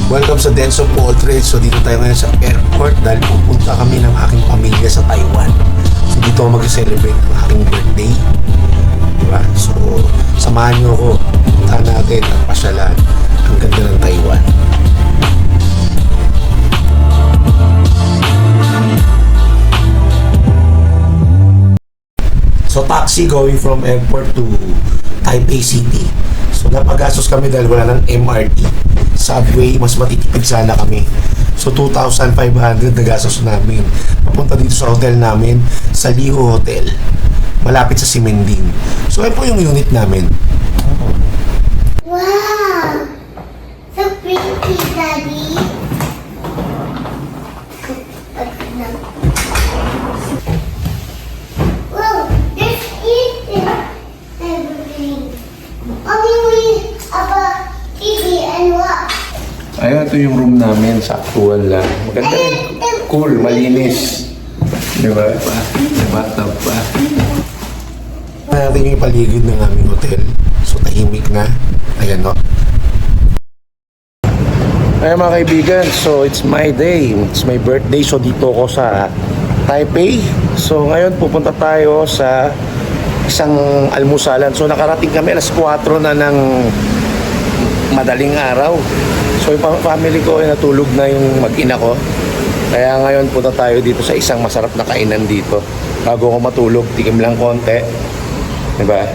Welcome sa Denso Portrait. So dito tayo ngayon sa airport dahil pupunta kami ng aking pamilya sa Taiwan. So dito ako mag-celebrate ng aking birthday. Diba? So samahan nyo ako. Puntahan natin at pasyalan ang ganda ng Taiwan. So taxi going from airport to Taipei City. So napagastos kami dahil wala ng MRT. Subway, mas matitipid sana kami. So 2,500 na gastos namin. Papunta dito sa hotel namin, sa Liho Hotel. Malapit sa Simending. So ayun po yung unit namin. Wow! So pretty, Daddy. Wow, there's everything. Mommy, we have a TV and what? Ayun, ito yung room namin sa actual lang. Maganda rin. Cool, malinis. Diba? Bathtub pa. Natin yung paligid ng aming hotel. So tahimik na. Ayan no. Ayun mga kaibigan, so it's my day. It's my birthday. So dito ako sa Taipei. So ngayon pupunta tayo sa isang almusalan. So nakarating kami alas 4 na ng madaling araw. So yung family ko ay natulog na yung mag-ina ko. Kaya ngayon punta tayo dito sa isang masarap na kainan dito. Bago ako matulog, tikim lang konti. Diba?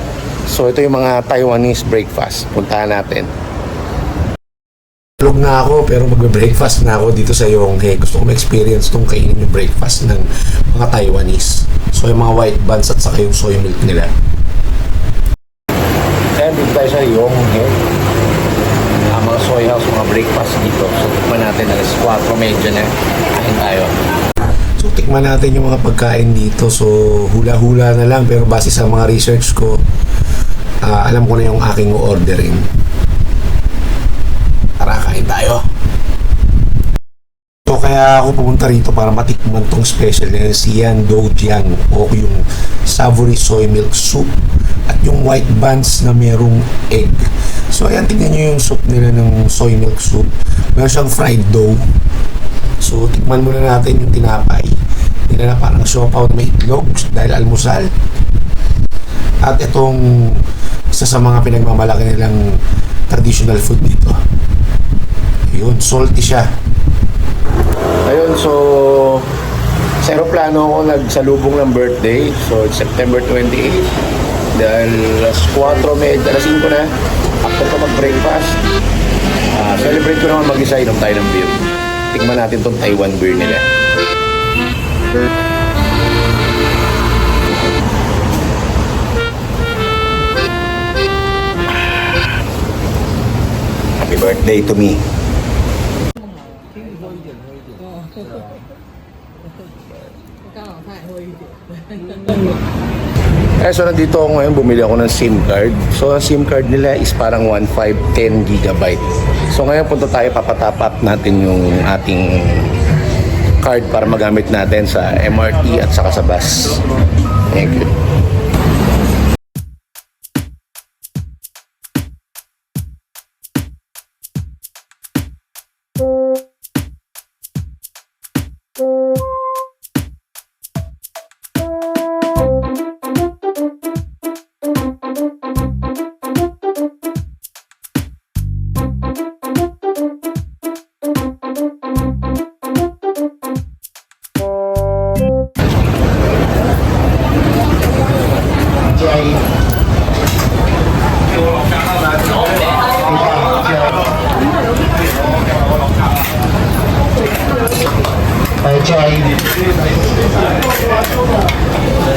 So ito yung mga Taiwanese breakfast. Puntahan natin. Tulog na ako pero magbe-breakfast na ako dito sa Yonghe. Gusto ko ma-experience itong kainin yung breakfast ng mga Taiwanese. So yung mga white buns at saka yung soy milk nila. Ayan, dito tayo sa Yonghe. Mga soy house, mga breakfast dito. So tikman natin alas 4:30 na. Kain tayo. So tikman natin yung mga pagkain dito. So hula-hula na lang pero base sa mga research ko, alam ko na yung aking orderin. Tara, kain tayo. So kaya ako pumunta rito para matikman tong special na Xian Doujiang o yung savory soy milk soup at yung white buns na merong egg. So ayan, tingnan nyo yung soup nila ng soy milk soup. Meron siyang fried dough. So tikman muna natin yung tinapay. Hindi na parang siopaw na may itlog dahil almusal. At itong isa sa mga pinagmamalaki nilang traditional food dito. Ayun, salty siya. Ayun, so sa aeroplano ako nagsalubong ng birthday. So it's September 28. Dahil alas 4:30, alas 5 na. After ko mag-breakfast, celebrate ko naman mag-isa, inom tayo ng beer. Tikman natin tong Taiwan beer nila. Happy birthday to me. So nandito ako ngayon, bumili ako ng SIM card. So ang SIM card nila is parang 1,510 GB. So ngayon punta tayo, papatap up natin yung ating card para magamit natin sa MRT at saka sa bus. Thank you.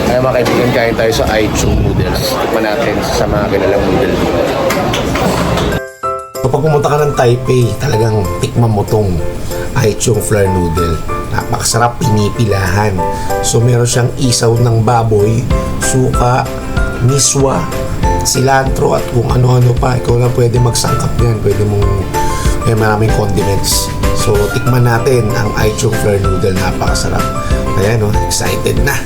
Ay mga kaibigan, kain tayo sa Aichung Noodles. Tikman natin sa mga kilalang noodle dito. Kapag pumunta ka ng Taipei, talagang tikman mo tong Aichung flour noodle. Napakasarap, pinipilahan. So meron siyang isaw ng baboy, suka, miswa, cilantro at kung ano-ano pa. Ikaw lang pwede magsangkap yan. Pwede mong may maraming condiments. So tikman natin ang Aichung flour noodle. Napakasarap. Ayan o, excited na.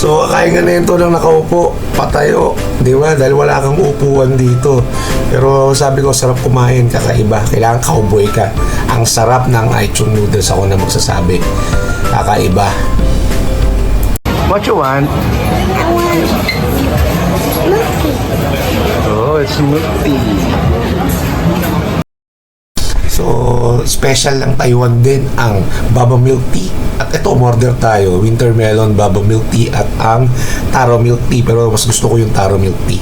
So, kaya nga na ito lang nakaupo, patayo, di ba? Dahil wala kang upuan dito. Pero sabi ko, sarap kumain, kakaiba. Kailangan cowboy ka. Ang sarap ng Aichung noodles, ako na magsasabi. Kakaiba. What you want? I want milky. Oh, it's milk tea. So, special lang Taiwan din ang Baba Milk Tea. At ito, order tayo. Winter Melon, Baba Milk Tea at ang Taro Milk Tea. Pero mas gusto ko yung Taro Milk Tea.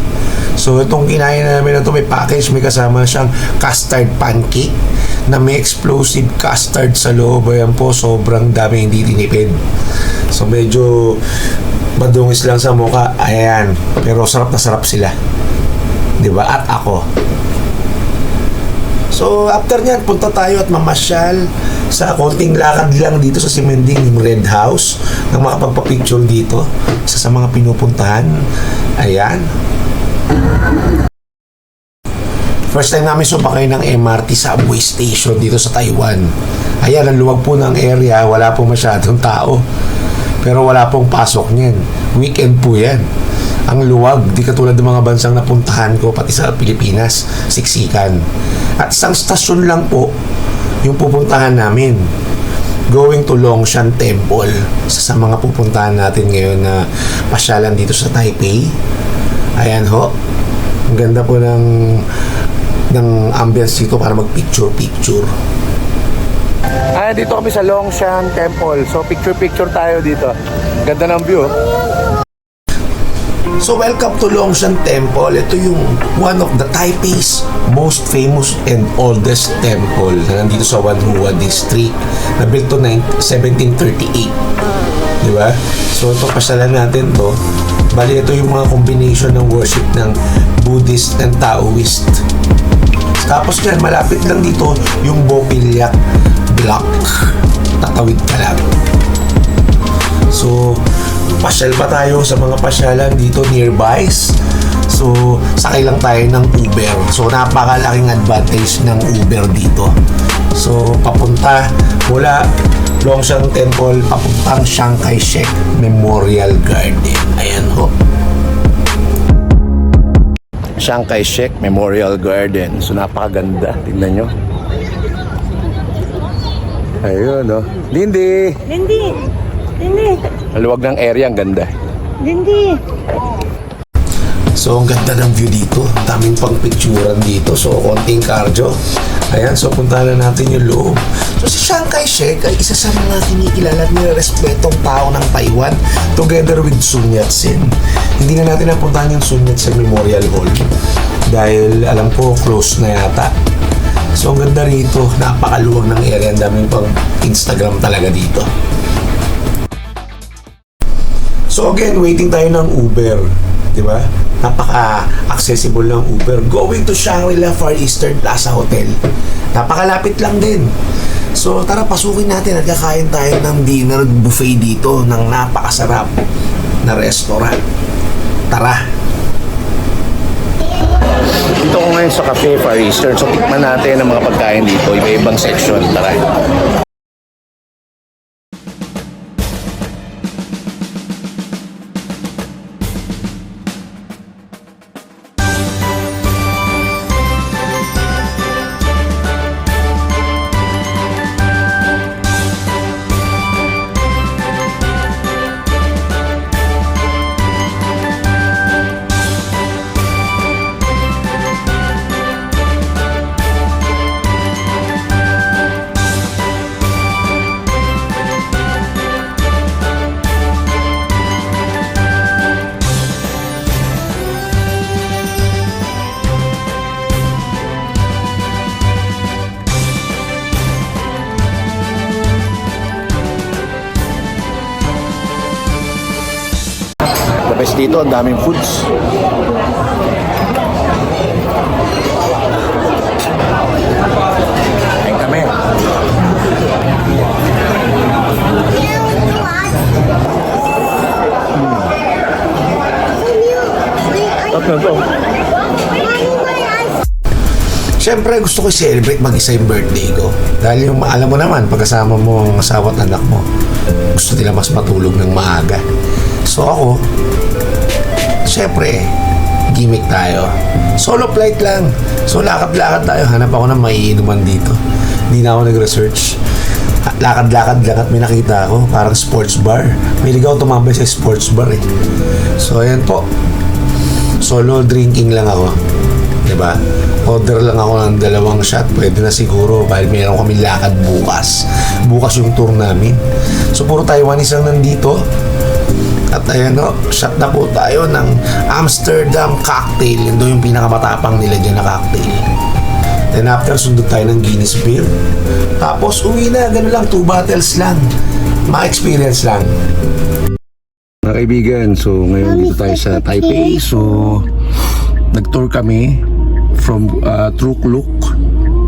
So, itong kinain namin na ito, may package. May kasama siyang custard pancake na may explosive custard sa loob. Ayan po, sobrang dami, hindi tinipid. So, medyo madungis lang sa mukha. Ayan. Pero sarap na sarap sila. Diba? At ako. So, after nyan, punta tayo at mamasyal sa konting lakad lang dito sa Simending, yung Red House, nang makapagpa-picture dito. Isa sa mga pinupuntahan. Ayan. First time namin sumakay ng MRT subway station dito sa Taiwan. Ayan, ang luwag po ng area, wala po masyadong tao. Pero wala pong pasok niyan. Weekend po yan. Ang luwag, di katulad ng mga bansang napuntahan ko, pati sa Pilipinas, siksikan. At isang stasyon lang po yung pupuntahan namin. Going to Longshan Temple. Isa sa mga pupuntahan natin ngayon na pasyalan dito sa Taipei. Ayan ho. Ang ganda po ng ambience dito para mag-picture-picture. Dito kami sa Longshan Temple. So, picture-picture tayo dito. Ganda ng view. So, welcome to Longshan Temple. Ito yung one of the Taipei's most famous and oldest temple na nandito sa Wanhua District na built to 1738. Di ba? So, ito pasyalan natin to. Bali, ito yung mga combination ng worship ng Buddhist and Taoist. Tapos yan, malapit lang dito yung Bopilyak Block. Tatawid ka lang. So, pasyal pa tayo sa mga pasyalan dito nearby. So, sakay lang tayo ng Uber. So, napakalaking advantage ng Uber dito. So, papunta mula Longshan Temple, papuntang Chiang Kai-shek Memorial Garden. Ayan ho. Chiang Kai-shek Memorial Garden. So, napakaganda. Tingnan nyo. Ayun, no? Lindy! Lindy! Lindy! Ang luwag ng area, ang ganda. Lindy! So, ang ganda ng view dito. Daming pang picturean dito. So, konting cardio. Ayan, so puntahan na natin yung loob. So, si Chiang Kai-shek ay isa sa mga kinikilala at nirespetong tao ng Taiwan together with Sun Yat-sen. Hindi na natin napuntahan yung Sun Yat-sen Memorial Hall dahil alam ko close na yata. So, ang ganda rito. Napakaluwag ng area. Ang daming pang Instagram talaga dito. So, again, waiting tayo ng Uber. Diba? Napaka-accessible ng Uber. Going to Shangri-La Far Eastern Plaza Hotel. Napakalapit lang din. So, tara, pasukin natin at kakain tayo ng dinner buffet dito ng napakasarap na restaurant. Tara! Dito ko ngayon sa Cafe Far Eastern. So, tikman natin ang mga pagkain dito. Iba-ibang section. Tara! Best dito, ang daming foods. Kain kami. Siyempre, gusto ko i-celebrate mag-isa yung birthday ko. Dahil yung, alam mo naman, pagkasama mo ang asawa at anak mo, gusto nila mas matulog ng maaga. So ako, syempre, gimmick tayo. Solo flight lang. So lakad-lakad tayo. Hanap ako ng maiinuman dito. Hindi na ako nag-research. Lakad-lakad lang at may nakita ako. Parang sports bar. May ligaw tumambay sa sports bar eh. So ayan po. Solo drinking lang ako. Diba? Order lang ako ng 2 shot. Pwede na siguro dahil meron kami lakad bukas. Bukas yung tour namin. So puro Taiwanese lang nandito. At ayan o, shot na po tayo ng Amsterdam cocktail. Yun doon yung pinakamatapang nila dyan na cocktail. Then after, sundot tayo ng Guinness beer. Tapos uwi na, gano'n lang, 2 bottles lang. Ma-experience lang. Mga kaibigan, so ngayon dito tayo sa Taipei. So, nag-tour kami from Truk Luk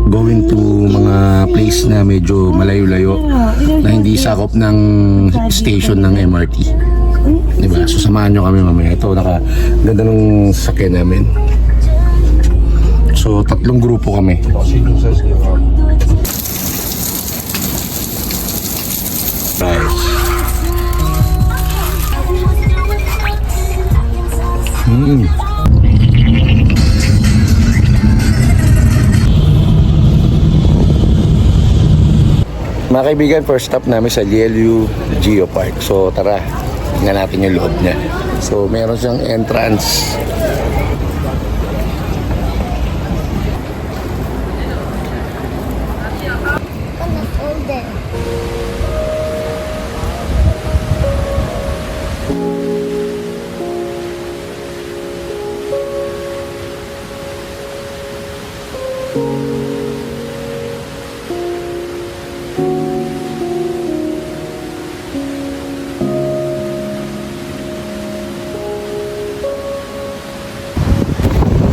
going to mga place na medyo malayo-layo na hindi sakop ng station ng MRT. Diba? So samahan nyo kami mamaya. Ito, ganda ng sakyan namin. So 3 grupo kami. Right. Mga kaibigan, first stop namin sa Lielu Geopark. So tara, tingnan natin yung loob niya. So meron siyang entrance. Gonna hold it.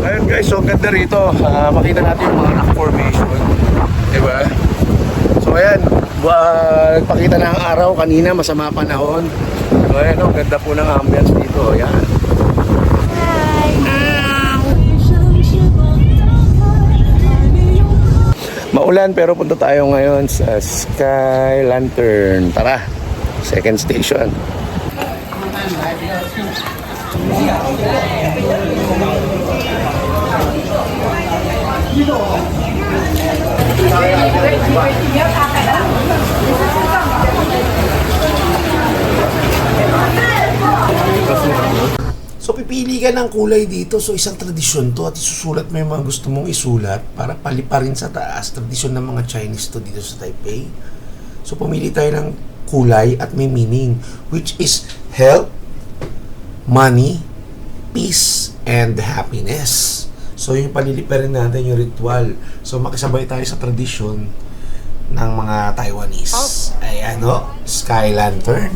Ayun guys, so ang ganda rito. Makita natin yung mga rock formation. Diba? So ayan, nagpakita na ang araw kanina, masama panahon. So ayan, ang ganda po ng ambience dito. Ayan. Maulan pero punta tayo ngayon sa Sky Lantern. Tara, second station. So pipili ka ng kulay dito. So isang tradisyon to at isusulat mo yung mga gusto mong isulat para paliparin sa taas. Tradisyon ng mga Chinese to dito sa Taipei. So pumili tayo ng kulay at may meaning, which is health, money, peace, and happiness. So yung paliliparin natin yung ritual. So makisabay tayo sa tradisyon ng mga Taiwanese. Ayan o, Sky Lantern.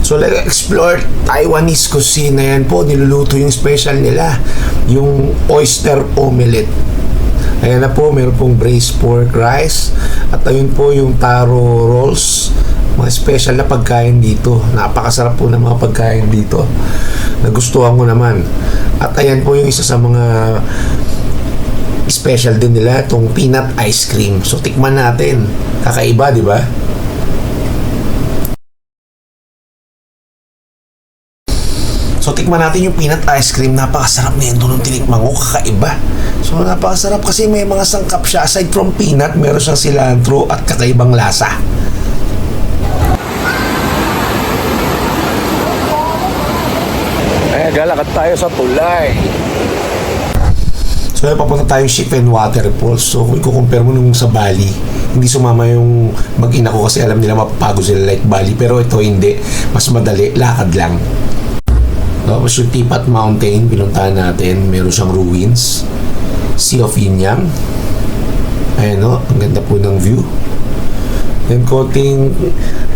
So explore Taiwanese cuisine na yan po. Niluluto yung special nila, yung oyster omelette. Ayan na po, meron pong braised pork rice. At ayun po yung taro rolls. Mga special na pagkain dito. Napakasarap po ng mga pagkain dito. Nagustuhan ko naman. At ayan po yung isa sa mga special din nila, itong peanut ice cream. So tikman natin. Kakaiba, di ba? So tikman natin yung peanut ice cream. Napakasarap na yun doon ng tinikman ko. Kakaiba. So napakasarap kasi may mga sangkap siya. Aside from peanut, meron siyang cilantro at kakaibang lasa. Ay, galakad tayo sa tulay. So papunta tayong ship and waterfalls. So kung i-compare mo nung sa Bali, hindi sumama yung mag-ina ko kasi alam nila mapapagod sila like Bali. Pero ito hindi. Mas madali. Lakad lang. Tapos yung Tipat Mountain, pinuntahan natin. Meron siyang ruins. Sea of Yin-Yang. Ayan o, ang ganda po ng view. Then konting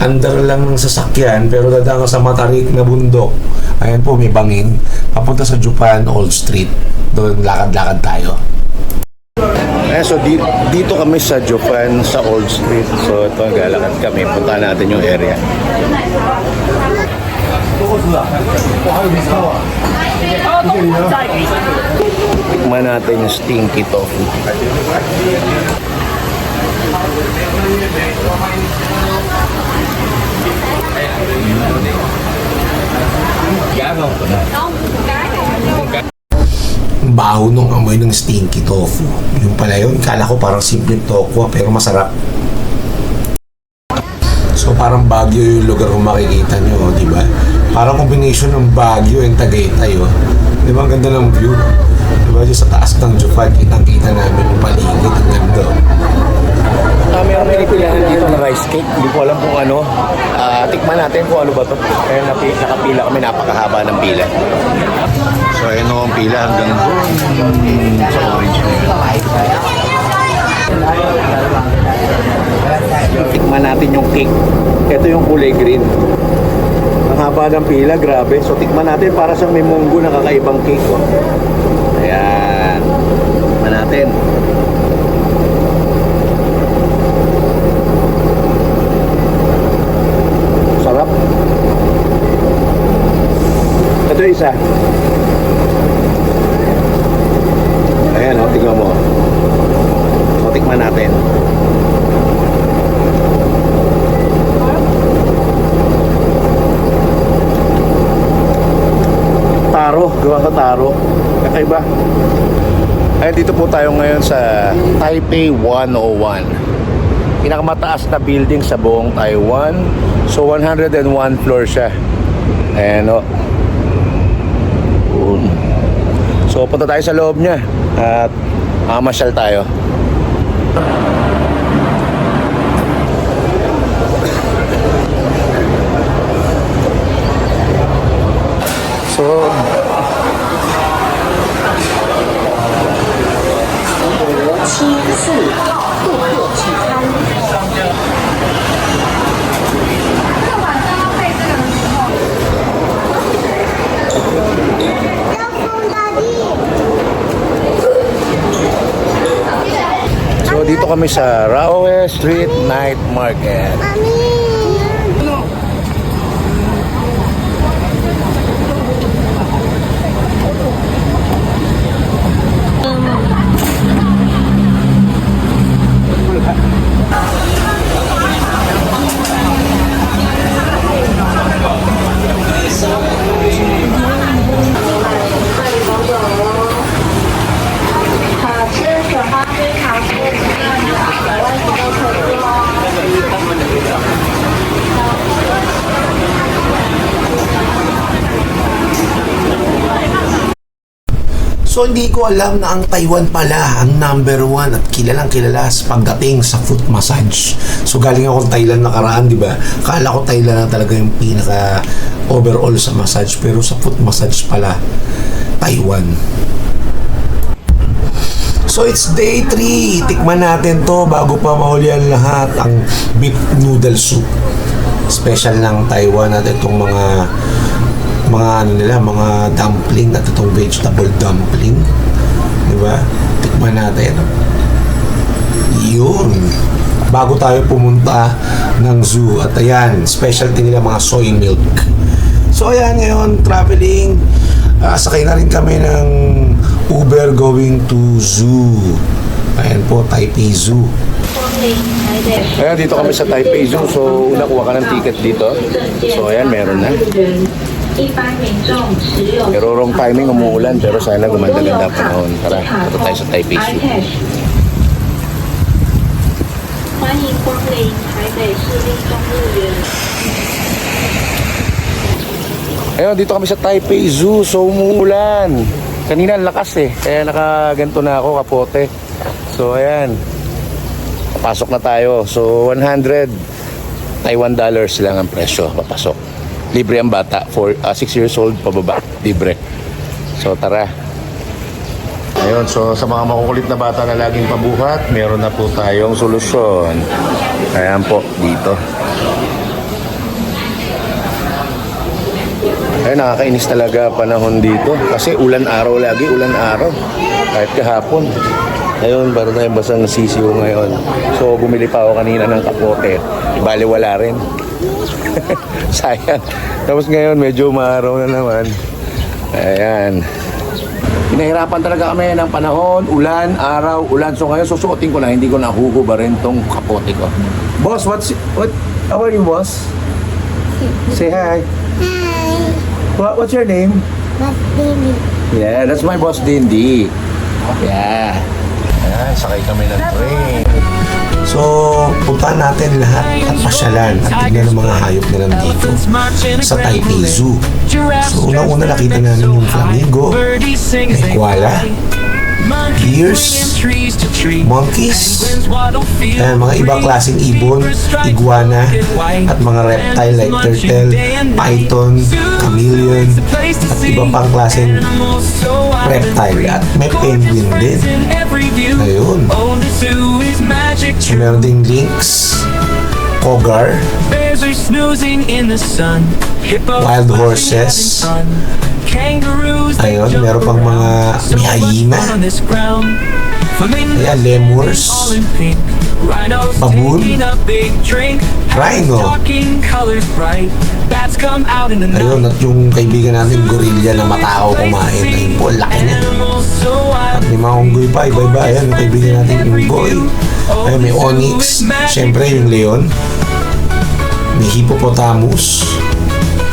under lang ng sasakyan, pero dadaan ka sa matarik na bundok. Ayan po, may bangin. Papunta sa Japan Old Street. Doon lakad-lakad tayo. So dito kami sa Japan sa Old Street. So ito, galakad kami. Puntahan natin yung area. Tikman natin yung stinky tofu. Ang baho nung amoy ng stinky tofu. Yung pala yun, kala ko parang simple tofu pero masarap. So parang Baguio yung lugar kung makikita nyo, di ba? Parang combination ng Baguio and Tagaytay, oh. Di ba ang ganda ng view? Di ba sa taas ng Jufad, kitang-kita namin yung paligid. Ang ganda. Mayroong pinipilahan dito na rice cake. Hindi ko alam kung ano. Tikman natin kung ano ba to. Kaya nakapila kami, napakahaba ng pila. So ayun ang pila hanggang doon sa orange na yun. Tikman natin yung cake. Ito yung kulay green. Ang haba ng pila, grabe. So tikman natin para sa may munggo na kakaibang cake. Oh. Ayan. Tikman natin. Sarap. Ito isa. Ayan, oh, tingnan mo. So, tikman natin. Taro, gawa sa taro. Kakaiba. Ayan, dito po tayo ngayon sa Taipei 101. Pinakamataas na building sa buong Taiwan. So 101 floor siya. Ayan o. So punta tayo sa loob niya at mamasyal tayo. So So dito kami sa Raohe Street Night Market. So hindi ko alam na ang Taiwan pala ang number 1 at kilalang kilala sa pagdating sa foot massage. So galing ako Thailand nakaraan, di ba? Kala ko Thailand na talaga yung pinaka overall sa massage, pero sa foot massage pala Taiwan. So it's day 3. Tikman natin to bago pa mahuli ang lahat, ang beef noodle soup. Special ng Taiwan at itong mga ano nila, mga dumpling at itong vegetable dumpling. Di ba? Tikman natin. Yun. Bago tayo pumunta ng zoo. At ayan, specialty nila mga soy milk. So ayan, ngayon, traveling. Sakay na rin kami ng Uber going to zoo. Ayan po, Taipei Zoo. Ayan, dito kami sa Taipei Zoo. So una kuha ka ng ticket dito. So ayan, meron na. Pero wrong timing, umuulan. Pero sana gumanda-ganda panahon. Tara, punta tayo sa Taipei Zoo. Ayun, dito kami sa Taipei Zoo. So umuulan. Kanina lakas eh. Kaya nakaganto na ako, kapote. So ayan. Papasok na tayo. So 100 Taiwan dollars lang ang presyo. Papasok. Libre ang bata, 6 years old pababa, libre. So tara. Ayun, so sa mga makukulit na bata na laging pabuhat, meron na po tayong solusyon. Ayan po, dito. Ay, nakakainis talaga panahon dito. Kasi ulan araw lagi, ulan araw. Kahit kahapon. Ayun, baru tayong basang sisiyo ngayon. So bumili pa ako kanina ng kapote. Ibali wala rin. Sayang. Tapos ngayon medyo maaraw na naman. Ayan. Pinahirapan talaga kami ng panahon, ulan, araw, ulan. So ngayon susuotin ko na, hindi ko na huhubarin tong kapote ko. Boss, how are you, boss? Say hi. Hi. What's your name? But baby. Yeah, that's my boss, Dindy. Yeah. Ayan, sakay kami ng train. So, puntahan natin lahat at pasyalan at tignan ng mga hayop na nandito sa Taipei Zoo. So, unang-una nakita namin yung flamingo, may koala, deers, monkeys, mga ibang klaseng ibon, iguana, at mga reptile like turtle, python, chameleon, at iba pang klaseng reptile. At may penguin din. Ayun. So, meron ding lynx, cougar, wild horses. Ayun, meron pang mga may hyena. Ayan, lemurs, baboon, rhino. Ayun, at yung kaibigan natin gorilla na matao kumain. Ayun po, laki niya. At may mga unggoy pa, iba-iba. Ayan, yung kaibigan natin unggoy. Ayun, may onyx. Siyempre, yung leon. May hippopotamus.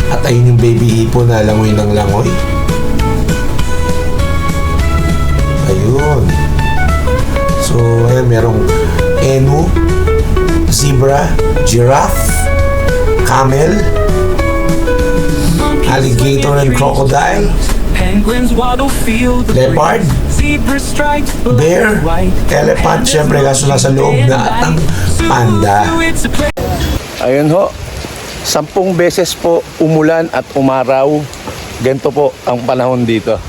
At ayun yung baby hippo na langoy ng langoy. Ayun. So, ayun, merong emu, zebra, giraffe, camel, alligator and crocodile, leopard, bear, elephant, syempre kaso nasa loob na at ang panda. Ayun ho, 10 beses po umulan at umaraw. Ganito po ang panahon dito.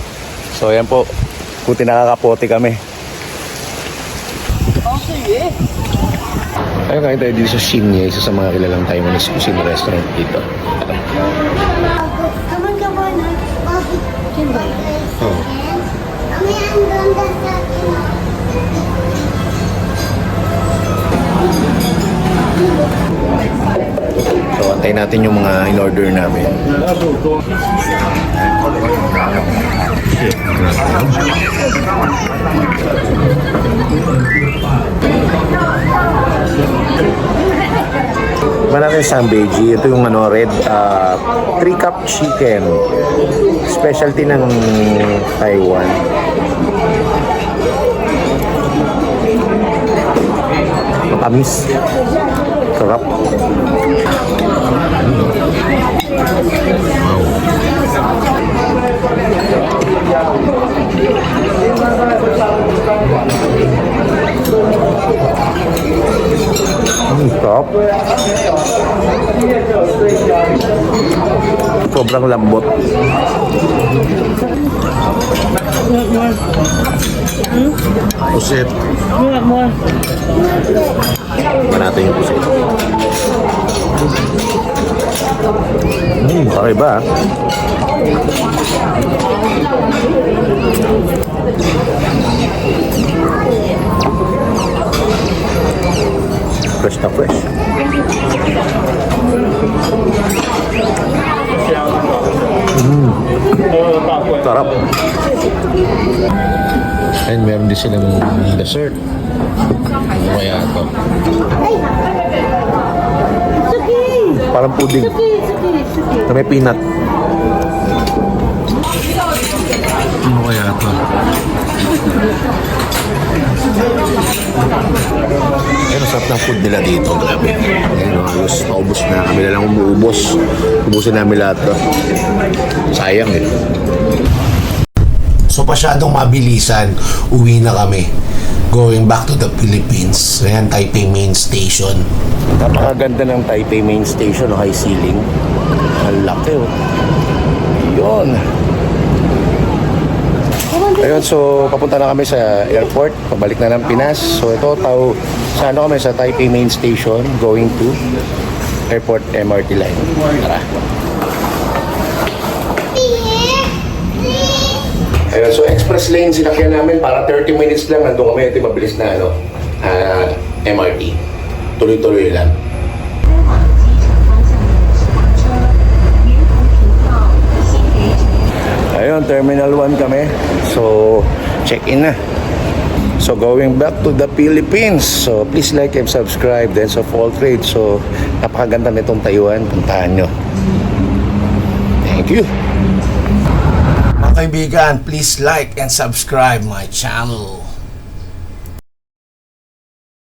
So ayan po, buti nakakapote kami. Ayun, kain tayo dito sa Shinya, isa sa mga kilalang Taiwanese cuisine restaurant dito. Come on. Oh. Kami ang ganda sa So antayin natin yung mga in-order namin. Iba natin sambeji. Ito yung red 3-cup chicken. Specialty ng Taiwan. Matamis. Sarap. Sarap. Sobrang lambot. Pusit. Iba natin yung pusit. Okay ba? Fresh na fresh. Sarap. And meron din silang dessert. Ano kaya ito? Parang pudding. Na may peanut. Ano kaya ito? Pero sarap ng food nila dito. Grabe. Ayun, halos maubos na. Kami na lang umuubos. Ubusin namin lahat to. Sayang eh. So, pasyadong mabilisan, uwi na kami. Going back to the Philippines. Ayan, Taipei Main Station. Napakaganda ng Taipei Main Station, high ceiling. Ang laki oh. Yun. Ayun, so papunta na kami sa airport, pabalik na ng Pinas. So ito, sa ano kami, sa Taipei Main Station, going to airport MRT line. Tara. Ayun, so express lane sinakyan namin para 30 minutes lang nandun kami. Ito yung mabilis na MRT. Tuloy-tuloy lang. Ayun, Terminal 1 kami. So, check-in na. So, going back to the Philippines. So, please like and subscribe. Then, so, Fall Trade. So, napakaganda nitong Taiwan. Puntahan nyo. Thank you. Mga kaibigan, please like and subscribe my channel.